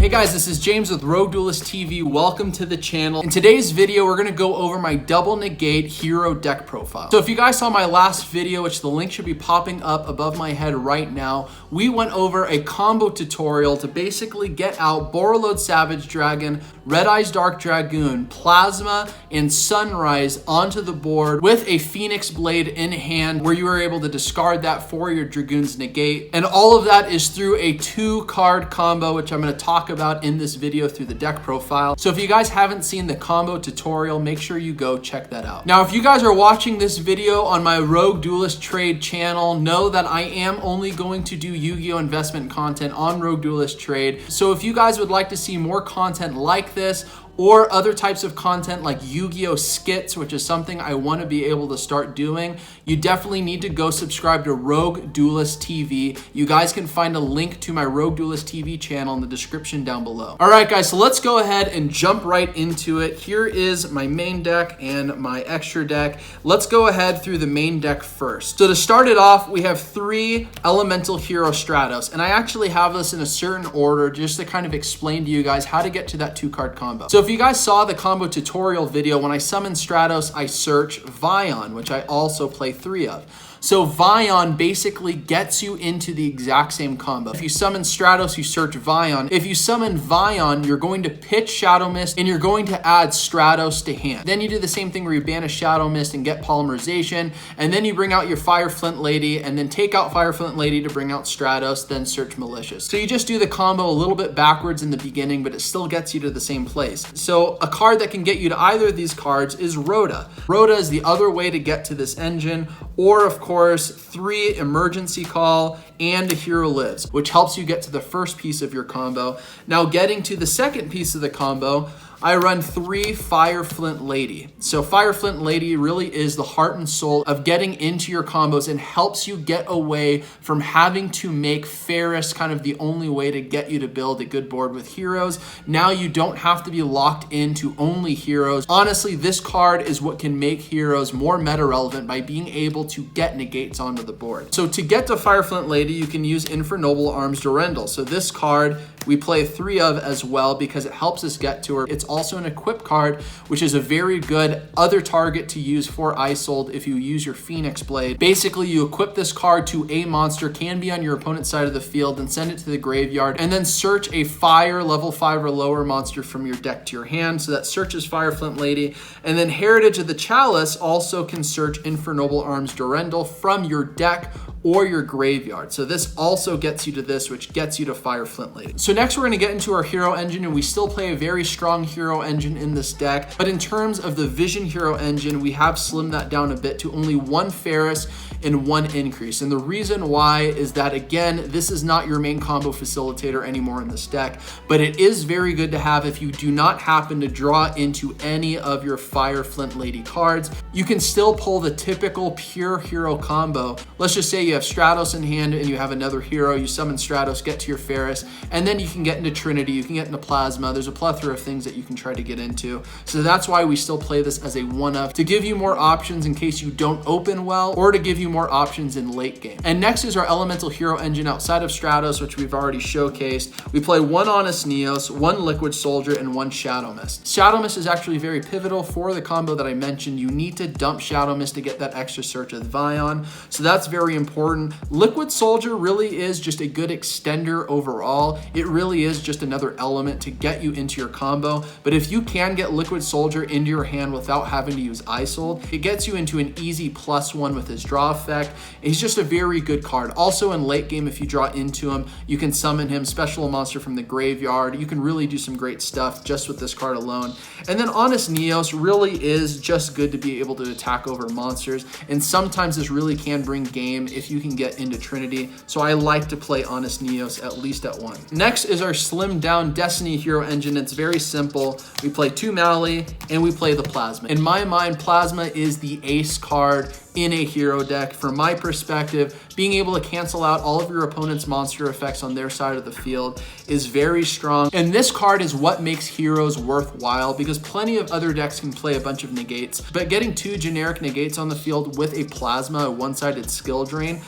Hey guys, this is James with RogueDuelist TV. Welcome to the channel. In today's video, we're gonna go over my double negate hero deck profile. So if you guys saw my last video, which the link should be popping up above my head right now, we went over a combo tutorial to basically get out Borreload Savage Dragon, Red Eyes Dark Dragoon, Plasma, and Sunrise onto the board with a Phoenix Blade in hand, where you were able to discard that for your Dragoon's negate. And all of that is through a 2-card combo, which I'm gonna talk about in this video through the deck profile. So if you guys haven't seen the combo tutorial, make sure you go check that out. Now, if you guys are watching this video on my RogueDuelist Trade channel, know that I am only going to do Yu-Gi-Oh! Investment content on RogueDuelist Trade. So if you guys would like to see more content like this, or other types of content like Yu-Gi-Oh! Skits, which is something I want to be able to start doing, you definitely need to go subscribe to RogueDuelist TV. You guys can find a link to my RogueDuelist TV channel in the description down below. All right, guys, so let's go ahead and jump right into it. Here is my main deck and my extra deck. Let's go ahead through the main deck first. So to start it off, we have 3 Elemental Hero Stratos, and I actually have this in a certain order just to kind of explain to you guys how to get to that 2-card combo. So if you guys saw the combo tutorial video, when I summon Stratos, I search Vion, which I also play 3 of. So Vion basically gets you into the exact same combo. If you summon Stratos, you search Vion. If you summon Vion, you're going to pitch Shadow Mist and you're going to add Stratos to hand. Then you do the same thing where you banish Shadow Mist and get Polymerization, and then you bring out your Fire Flint Lady and then take out Fire Flint Lady to bring out Stratos, then search Malicious. So you just do the combo a little bit backwards in the beginning, but it still gets you to the same place. So a card that can get you to either of these cards is Rhoda. Rhoda is the other way to get to this engine, or of course 3 Emergency Call and a Hero Lives, which helps you get to the first piece of your combo. Now, getting to the second piece of the combo, I run 3 Fire Flint Lady. So Fire Flint Lady really is the heart and soul of getting into your combos and helps you get away from having to make Ferris kind of the only way to get you to build a good board with heroes. Now you don't have to be locked into only heroes. Honestly, this card is what can make heroes more meta relevant by being able to get negates onto the board. So to get to Fire Flint Lady, you can use Infernoble Arms Durendal. So this card we play 3 of as well because it helps us get to her. It's also an equip card, which is a very good other target to use for Isold if you use your Phoenix Blade. Basically, you equip this card to a monster, can be on your opponent's side of the field, and send it to the graveyard, and then search a fire level 5 or lower monster from your deck to your hand. So that searches Fire Flint Lady. And then Heritage of the Chalice also can search Infernoble Arms Durendal from your deck or your graveyard. So this also gets you to this, which gets you to Fire Flint Lady. So next we're gonna get into our hero engine, and we still play a very strong hero engine in this deck. But in terms of the Vision hero engine, we have slimmed that down a bit to only 1 Ferris and 1 Increase. And the reason why is that, again, this is not your main combo facilitator anymore in this deck, but it is very good to have if you do not happen to draw into any of your Fire Flint Lady cards. You can still pull the typical pure hero combo. Let's just say you have Stratos in hand and you have another hero, you summon Stratos, get to your Ferris, and then you can get into Trinity, you can get into Plasma. There's a plethora of things that you can try to get into. So that's why we still play this as a 1-of, to give you more options in case you don't open well, or to give you more options in late game. And next is our Elemental Hero engine outside of Stratos, which we've already showcased. We play 1 Honest Neos, 1 Liquid Soldier, and 1 Shadow Mist. Shadow Mist is actually very pivotal for the combo that I mentioned. You need to dump Shadow Mist to get that extra search of Vion. So that's very important. Liquid Soldier really is just a good extender overall. It really is just another element to get you into your combo. But if you can get Liquid Soldier into your hand without having to use Isold, it gets you into an easy +1 with his draw effect. He's just a very good card. Also in late game, if you draw into him, you can summon him, special a monster from the graveyard. You can really do some great stuff just with this card alone. And then Honest Neos really is just good to be able to attack over monsters. And sometimes this really can bring game if you can get into Trinity. So I like to play Honest Neos at least at 1. Next is our slimmed down Destiny hero engine. It's very simple. We play 2 Mally and we play the Plasma. In my mind, Plasma is the ace card in a hero deck. From my perspective, being able to cancel out all of your opponent's monster effects on their side of the field is very strong. And this card is what makes heroes worthwhile, because plenty of other decks can play a bunch of negates, but getting 2 generic negates on the field with a Plasma, a one-sided skill drain,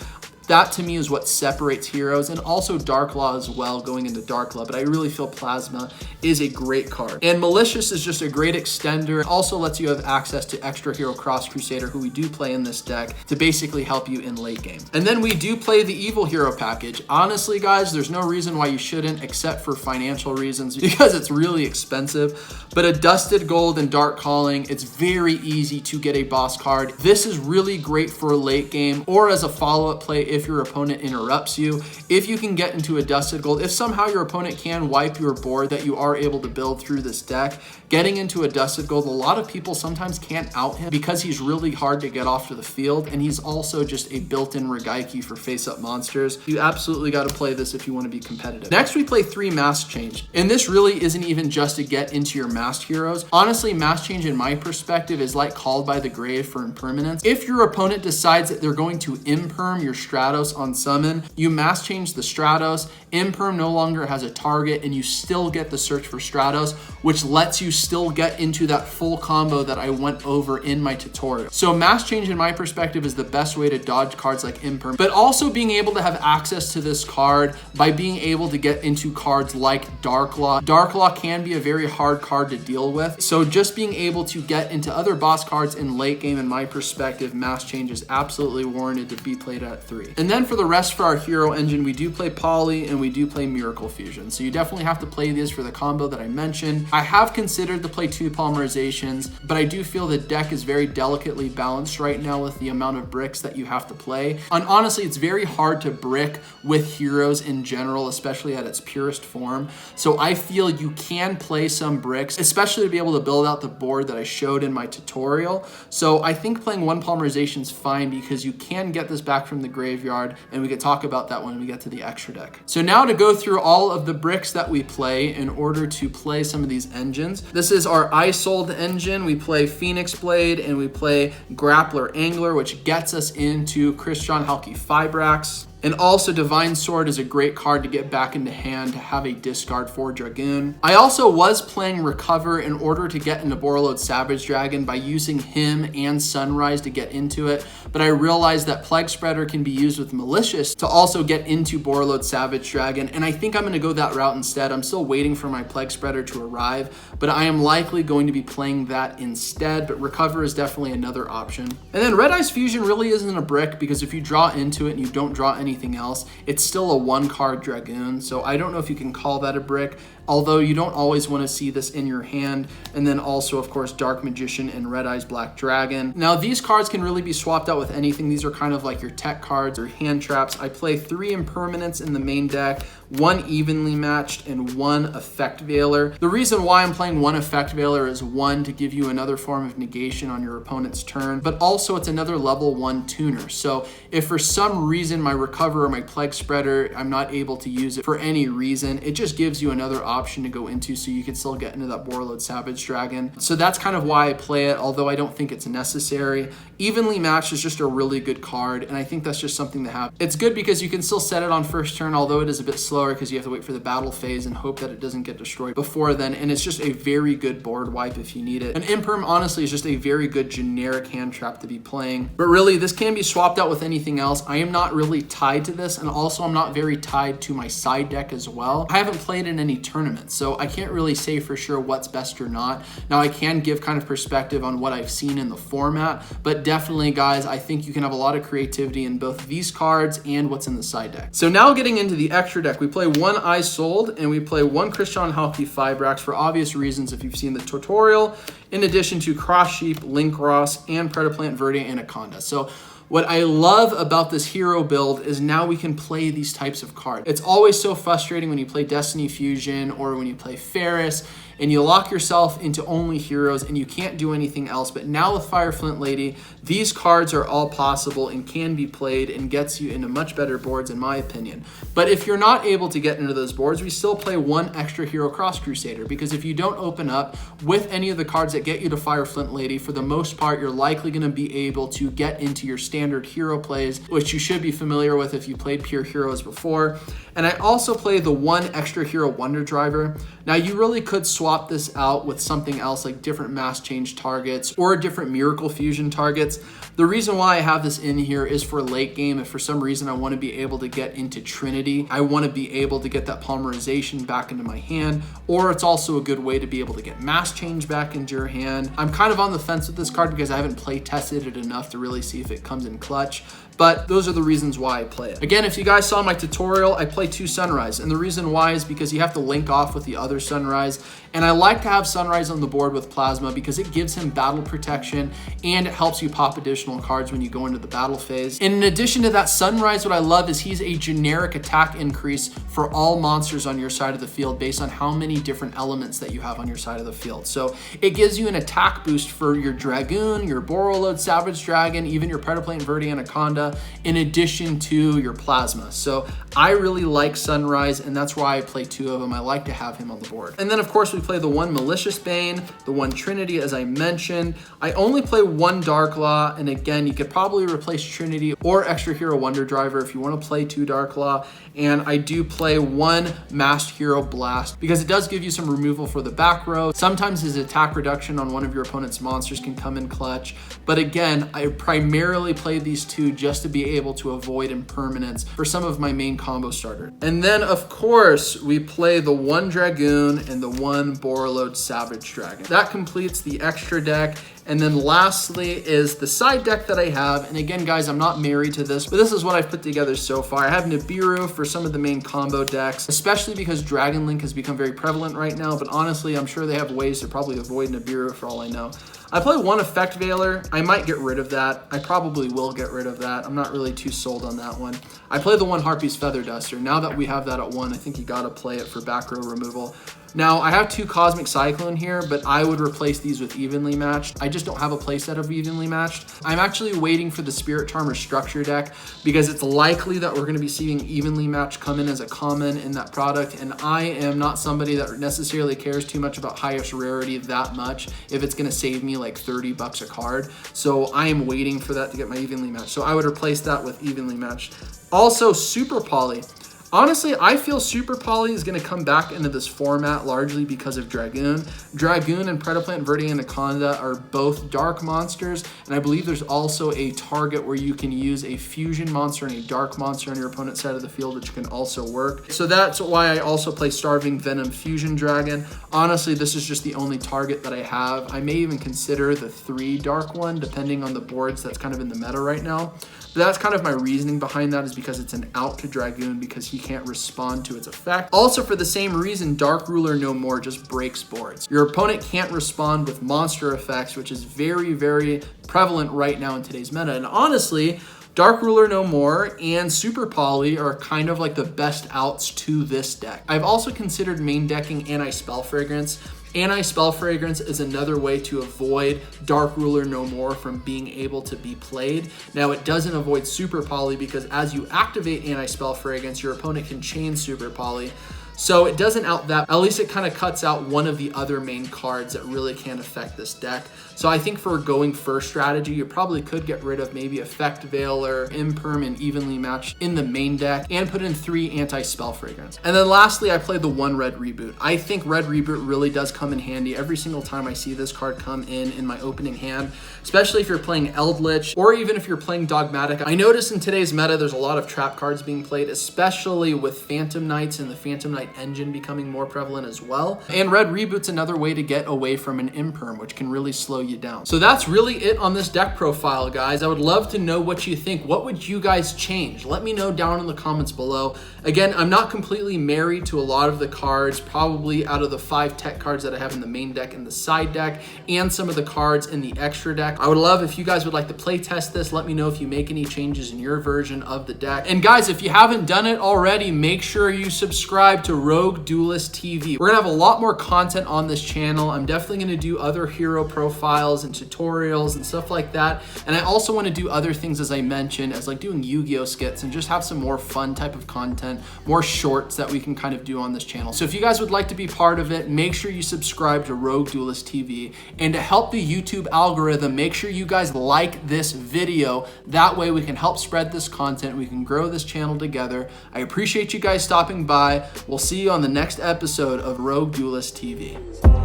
That to me is what separates heroes, and also Dark Law as well going into Dark Law, but I really feel Plasma is a great card. And Malicious is just a great extender. It also lets you have access to extra hero Cross Crusader, who we do play in this deck, to basically help you in late game. And then we do play the Evil Hero package. Honestly, guys, there's no reason why you shouldn't, except for financial reasons, because it's really expensive. But a Dusted Gold and Dark Calling, it's very easy to get a boss card. This is really great for a late game or as a follow-up play if your opponent interrupts you. If you can get into a Dusted Gold, if somehow your opponent can wipe your board that you are able to build through this deck, getting into a Dusted Gold, a lot of people sometimes can't out him because he's really hard to get off to the field, and he's also just a built-in Regaiki for face-up monsters. You absolutely got to play this if you want to be competitive. Next, we play 3 Mask Change, and this really isn't even just to get into your masked heroes. Honestly, Mask Change in my perspective is like Called by the Grave for impermanence. If your opponent decides that they're going to imperm your Stratos on summon, you Mask Change the Stratos, imperm no longer has a target, and you still get the Search for Stratos, which lets you still get into that full combo that I went over in my tutorial. So Mask Change in my perspective is the best way to dodge cards like imperm, but also being able to have access to this card by being able to get into cards like Dark Law. Dark Law can be a very hard card to deal with, so just being able to get into other boss cards in late game, in my perspective, Mask Change is absolutely warranted to be played at 3. And then for the rest for our hero engine, we do play Poly and we do play Miracle Fusion. So you definitely have to play these for the combo that I mentioned. I have considered to play 2 polymerizations, but I do feel the deck is very delicately balanced right now with the amount of bricks that you have to play. And honestly, it's very hard to brick with heroes in general, especially at its purest form. So I feel you can play some bricks, especially to be able to build out the board that I showed in my tutorial. So I think playing 1 polymerization is fine because you can get this back from the graveyard, and we could talk about that when we get to the extra deck. So now to go through all of the bricks that we play in order to play some of these engines. This is our Isold engine. We play Phoenix Blade and we play Grappler Angler, which gets us into Christian Halki Fibrax. And also Divine Sword is a great card to get back into hand to have a discard for Dragoon. I also was playing Recover in order to get into Borreload Savage Dragon by using him and Sunrise to get into it, but I realized that Plague Spreader can be used with Malicious to also get into Borreload Savage Dragon, and I think I'm going to go that route instead. I'm still waiting for my Plague Spreader to arrive, but I am likely going to be playing that instead, but Recover is definitely another option. And then Red Eyes Fusion really isn't a brick because if you draw into it and you don't draw anything else, it's still a 1-card Dragoon, so I don't know if you can call that a brick, although you don't always want to see this in your hand. And then also, of course, Dark Magician and Red Eyes Black Dragon. Now, these cards can really be swapped out with anything. These are kind of like your tech cards or hand traps. I play 3 Impermanents in the main deck, 1 Evenly Matched, and 1 Effect Veiler. The reason why I'm playing 1 Effect Veiler is 1, to give you another form of negation on your opponent's turn, but also it's another level 1 tuner. So if for some reason my Recover or my Plague Spreader, I'm not able to use it for any reason, it just gives you another option to go into so you can still get into that Borreload Savage Dragon. So that's kind of why I play it, although I don't think it's necessary. Evenly Matched is just a really good card, and I think that's just something to have. It's good because you can still set it on first turn, although it is a bit slower because you have to wait for the battle phase and hope that it doesn't get destroyed before then, and it's just a very good board wipe if you need it. An Imperm honestly is just a very good generic hand trap to be playing, but really this can be swapped out with anything else. I am not really tied to this, and also I'm not very tied to my side deck as well. I haven't played in any tournaments, so I can't really say for sure what's best or not. Now I can give kind of perspective on what I've seen in the format, but definitely guys, I think you can have a lot of creativity in both these cards and what's in the side deck. So now getting into the extra deck, we play 1 Isold and we play 1 Christian Halki Fibrax for obvious reasons if you've seen the tutorial, in addition to Cross Sheep, Link Ross, and Predaplant Verde Anaconda. So what I love about this hero build is now we can play these types of cards. It's always so frustrating when you play Destiny Fusion or when you play Ferris and you lock yourself into only heroes and you can't do anything else. But now with Fire Flint Lady, these cards are all possible and can be played and gets you into much better boards in my opinion. But if you're not able to get into those boards, we still play 1 extra hero Cross Crusader, because if you don't open up with any of the cards that get you to Fire Flint Lady, for the most part, you're likely gonna be able to get into your standard standard hero plays, which you should be familiar with if you played pure heroes before. And I also play the one extra hero Wonder Driver. Now you really could swap this out with something else like different mass change targets or different miracle fusion targets. The reason why I have this in here is for late game. If for some reason I want to be able to get into Trinity, I want to be able to get that polymerization back into my hand, or it's also a good way to be able to get mass change back into your hand. I'm kind of on the fence with this card because I haven't play tested it enough to really see if it comes in clutch. But those are the reasons why I play it. Again, if you guys saw my tutorial, I play 2 Sunrise. And the reason why is because you have to link off with the other Sunrise. And I like to have Sunrise on the board with Plasma because it gives him battle protection and it helps you pop additional cards when you go into the battle phase. And in addition to that, Sunrise, what I love is he's a generic attack increase for all monsters on your side of the field based on how many different elements that you have on your side of the field. So it gives you an attack boost for your Dragoon, your Borreload, Savage Dragon, even your Predaplant Verde Anaconda, in addition to your Plasma. So I really like Sunrise, and that's why I play 2 of them. I like to have him on the board. And then of course we play the one Malicious Bane, the one Trinity, as I mentioned. I only play 1 Dark Law, and again, you could probably replace Trinity or Extra Hero Wonder Driver if you want to play 2 Dark Law. And I do play 1 Masked Hero Blast because it does give you some removal for the back row. Sometimes his attack reduction on one of your opponent's monsters can come in clutch. But again, I primarily play these 2 just to be able to avoid impermanence for some of my main combo starters. And then of course, we play the 1 Dragoon and the 1 Borreload Savage Dragon. That completes the extra deck. And then lastly is the side deck that I have. And again, guys, I'm not married to this, but this is what I've put together so far. I have Nibiru for some of the main combo decks, especially because Dragon Link has become very prevalent right now. But honestly, I'm sure they have ways to probably avoid Nibiru for all I know. I play 1 Effect Veiler. I might get rid of that. I probably will get rid of that. I'm not really too sold on that one. I play the 1 Harpy's Feather Duster. Now that we have that at 1, I think you gotta play it for back row removal. Now, I have 2 Cosmic Cyclone here, but I would replace these with Evenly Matched. I just don't have a playset of Evenly Matched. I'm actually waiting for the Spirit Charmer Structure deck because it's likely that we're going to be seeing Evenly Matched come in as a common in that product, and I am not somebody that necessarily cares too much about highest rarity that much if it's going to save me like 30 bucks a card. So I am waiting for that to get my Evenly Matched. So I would replace that with Evenly Matched. Also, Super Poly. Honestly, I feel Super Poly is going to come back into this format largely because of Dragoon. Dragoon and Predaplant Verde Anaconda are both dark monsters, and I believe there's also a target where you can use a fusion monster and a dark monster on your opponent's side of the field, which can also work. So that's why I also play Starving Venom Fusion Dragon. Honestly, this is just the only target that I have. I may even consider the 3 dark one, depending on the boards that's kind of in the meta right now. But that's kind of my reasoning behind that, is because it's an out to Dragoon because he can't respond to its effect. Also, for the same reason, Dark Ruler No More just breaks boards. Your opponent can't respond with monster effects, which is very, very prevalent right now in today's meta. And honestly, Dark Ruler No More and Super Poly are kind of like the best outs to this deck. I've also considered main decking Anti-Spell Fragrance. Anti-Spell Fragrance is another way to avoid Dark Ruler No More from being able to be played. Now, it doesn't avoid Super Poly because as you activate Anti-Spell Fragrance, your opponent can chain Super Poly. So it doesn't out that, at least it kind of cuts out one of the other main cards that really can affect this deck. So I think for going first strategy, you probably could get rid of maybe Effect Veiler, Imperm, and Evenly Matched in the main deck and put in 3 Anti-Spell Fragrance. And then lastly, I played the 1 Red Reboot. I think Red Reboot really does come in handy every single time I see this card come in my opening hand, especially if you're playing Eldritch or even if you're playing Dogmatic. I notice in today's meta, there's a lot of trap cards being played, especially with Phantom Knights and the Phantom Knight engine becoming more prevalent as well. And Red Reboot's another way to get away from an Imperm, which can really slow you down. So that's really it on this deck profile, guys. I would love to know what you think. What would you guys change? Let me know down in the comments below. Again, I'm not completely married to a lot of the cards, probably out of the 5 tech cards that I have in the main deck and the side deck, and some of the cards in the extra deck. I would love if you guys would like to play test this. Let me know if you make any changes in your version of the deck. And guys, if you haven't done it already, make sure you subscribe to RogueDuelist TV. We're gonna have a lot more content on this channel. I'm definitely gonna do other hero profiles styles and tutorials and stuff like that. And I also want to do other things, as I mentioned, as like doing Yu-Gi-Oh skits and just have some more fun type of content, more shorts that we can kind of do on this channel. So if you guys would like to be part of it, make sure you subscribe to RogueDuelist TV. And to help the YouTube algorithm, make sure you guys like this video. That way we can help spread this content. We can grow this channel together. I appreciate you guys stopping by. We'll see you on the next episode of RogueDuelist TV.